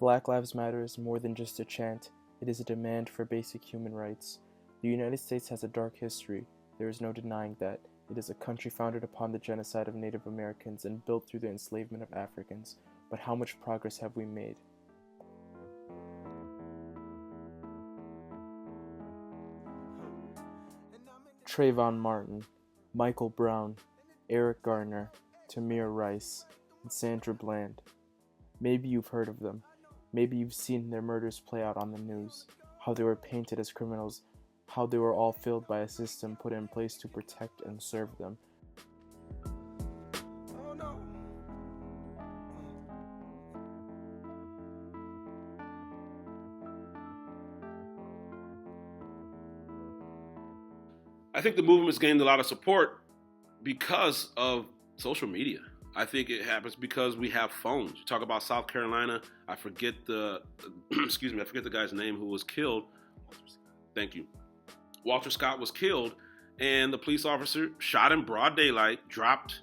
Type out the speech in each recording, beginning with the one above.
Black Lives Matter is more than just a chant, it is a demand for basic human rights. The United States has a dark history, there is no denying that. It is a country founded upon the genocide of Native Americans and built through the enslavement of Africans. But how much progress have we made? Trayvon Martin, Michael Brown, Eric Garner, Tamir Rice, and Sandra Bland. Maybe you've heard of them. Maybe you've seen their murders play out on the news, how they were painted as criminals, how they were all failed by a system put in place to protect and serve them. I think the movement's gained a lot of support because of social media. I think it happens because we have phones. You talk about South Carolina, I forget the I forget the guy's name who was killed. Thank you. Walter Scott was killed, and the police officer shot in broad daylight, dropped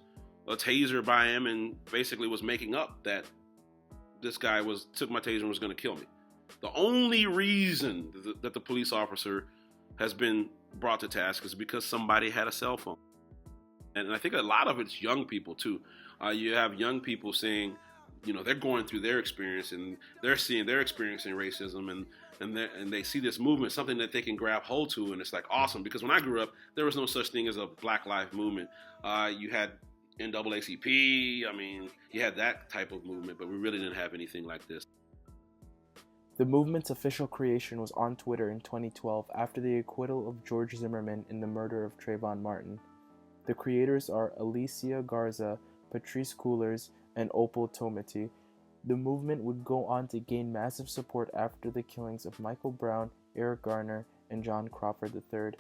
a taser by him, and basically was making up that this guy took my taser and was going to kill me. The only reason that the police officer has been brought to task is because somebody had a cell phone. And I think a lot of it's young people too. You have young people saying, they're going through their experience and they're experiencing racism and they see this movement, something that they can grab hold to, and it's like awesome. Because when I grew up, there was no such thing as a Black Lives Movement. You had NAACP, you had that type of movement, but we really didn't have anything like this. The movement's official creation was on Twitter in 2012 after the acquittal of George Zimmerman in the murder of Trayvon Martin. The creators are Alicia Garza, Patrice Coolers, and Opal Tometi. The movement would go on to gain massive support after the killings of Michael Brown, Eric Garner, and John Crawford III.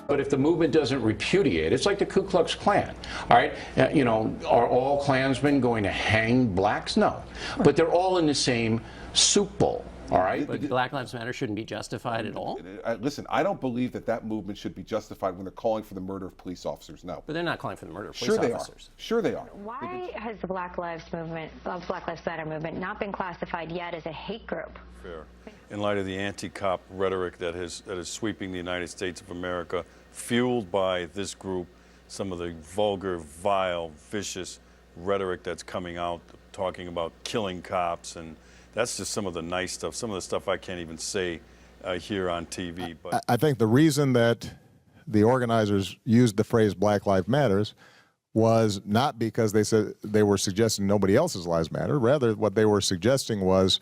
But if the movement doesn't repudiate, it's like the Ku Klux Klan, all right? Are all Klansmen going to hang blacks? No. But they're all in the same soup bowl, all right? But Black Lives Matter shouldn't be justified at all? Listen, I don't believe that movement should be justified when they're calling for the murder of police officers, no. But they're not calling for the murder of police officers. Sure they are. Why has the Black Lives Matter movement not been classified yet as a hate group? Fair. In light of the anti-cop rhetoric that is sweeping the United States of America, fueled by this group, some of the vulgar, vile, vicious rhetoric that's coming out, talking about killing cops, and that's just some of the nice stuff, some of the stuff I can't even say here on TV. But I think the reason that the organizers used the phrase Black Lives Matters was not because they said they were suggesting nobody else's lives matter. Rather, what they were suggesting was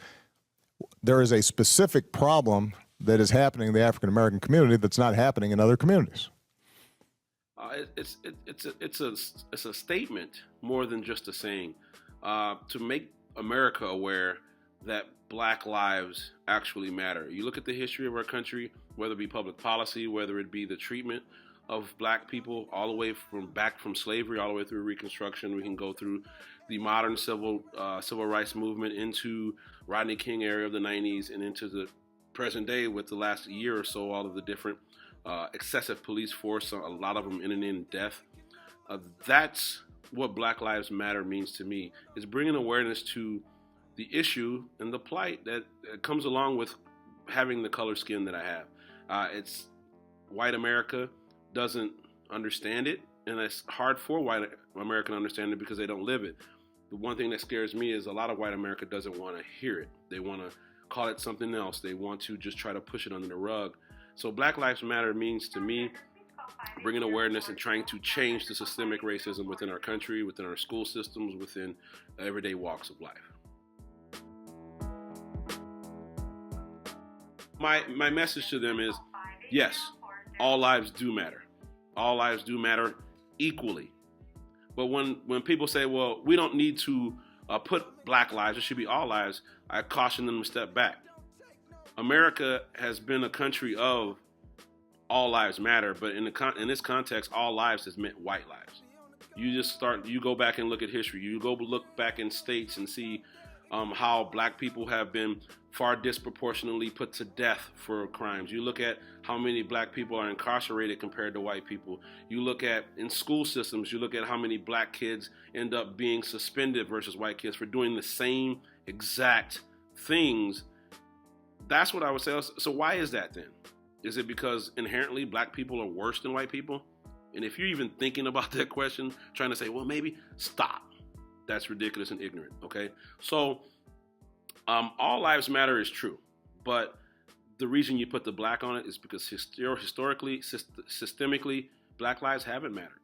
there is a specific problem that is happening in the African American community that's not happening in other communities. It's a statement more than just a saying to make America aware that Black lives actually matter. You look at the history of our country, whether it be public policy, whether it be the treatment of black people, all the way back from slavery, all the way through Reconstruction. We can go through the modern civil rights movement into Rodney King era of the 90s and into the present day with the last year or so, all of the different excessive police force, a lot of them ending in death. That's what Black Lives Matter means to me, is bringing awareness to the issue and the plight that comes along with having the color skin that I have. It's white America doesn't understand it, and it's hard for white America to understand it because they don't live it. The one thing that scares me is a lot of white America doesn't want to hear it. They want to call it something else. They want to just try to push it under the rug. So Black Lives Matter means to me bringing awareness and trying to change the systemic racism within our country, within our school systems, within everyday walks of life. My message to them is, yes, all lives do matter. All lives do matter equally. But when people say, well, we don't need to put black lives, it should be all lives, I caution them to step back. America has been a country of all lives matter, but in this context, all lives has meant white lives. You go back and look at history. You go look back in states and see how black people have been far disproportionately put to death for crimes. You look at how many black people are incarcerated compared to white people. You look at, in school systems, you look at how many black kids end up being suspended versus white kids for doing the same exact things. That's what I would say. So why is that then? Is it because inherently black people are worse than white people? And if you're even thinking about that question, trying to say, well, maybe, stop. That's ridiculous and ignorant, okay? So all lives matter is true, but the reason you put the black on it is because historically, systemically, black lives haven't mattered.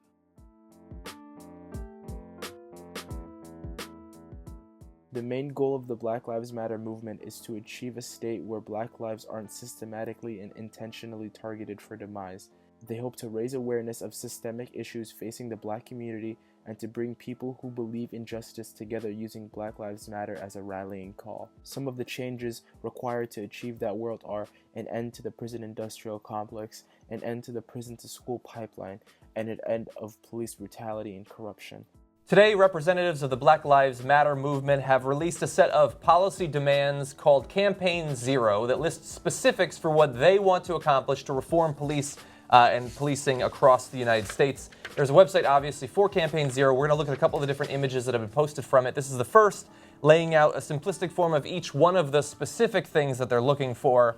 The main goal of the Black Lives Matter movement is to achieve a state where black lives aren't systematically and intentionally targeted for demise. They hope to raise awareness of systemic issues facing the black community and to bring people who believe in justice together using Black Lives Matter as a rallying call. Some of the changes required to achieve that world are an end to the prison industrial complex, an end to the prison to school pipeline, and an end of police brutality and corruption. Today, representatives of the Black Lives Matter movement have released a set of policy demands called Campaign Zero that lists specifics for what they want to accomplish to reform police and policing across the United States. There's a website, obviously, for Campaign Zero. We're going to look at a couple of the different images that have been posted from it. This is the first, laying out a simplistic form of each one of the specific things that they're looking for.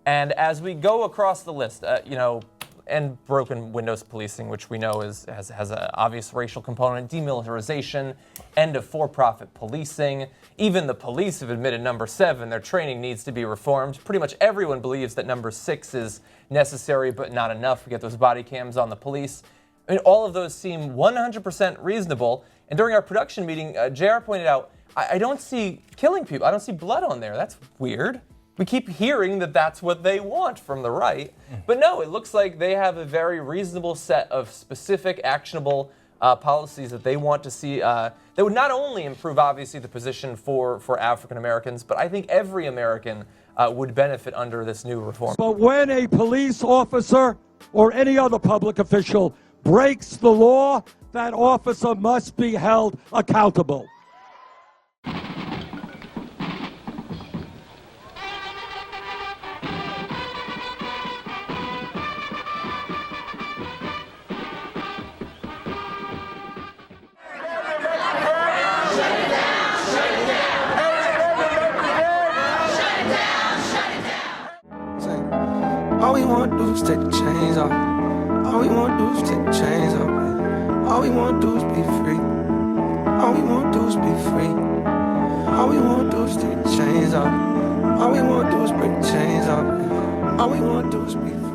And as we go across the list, and broken windows policing, which we know has an obvious racial component, demilitarization, end of for-profit policing. Even the police have admitted number 7, their training needs to be reformed. Pretty much everyone believes that number 6 is necessary but not enough. We get those body cams on the police. I mean, all of those seem 100% reasonable. And during our production meeting, JR pointed out, I don't see killing people. I don't see blood on there. That's weird. We keep hearing that that's what they want from the right. But no, it looks like they have a very reasonable set of specific, actionable policies that they want to see that would not only improve, obviously, the position for African Americans, but I think every American would benefit under this new reform. But when a police officer or any other public official breaks the law, that officer must be held accountable. All we want to do is take the chains off. All we want to do is take the chains off. All we want to do is be free. All we want to do is be free. All we want to do is take the chains off. All we want to do is break the chains off. All we want to do is be free.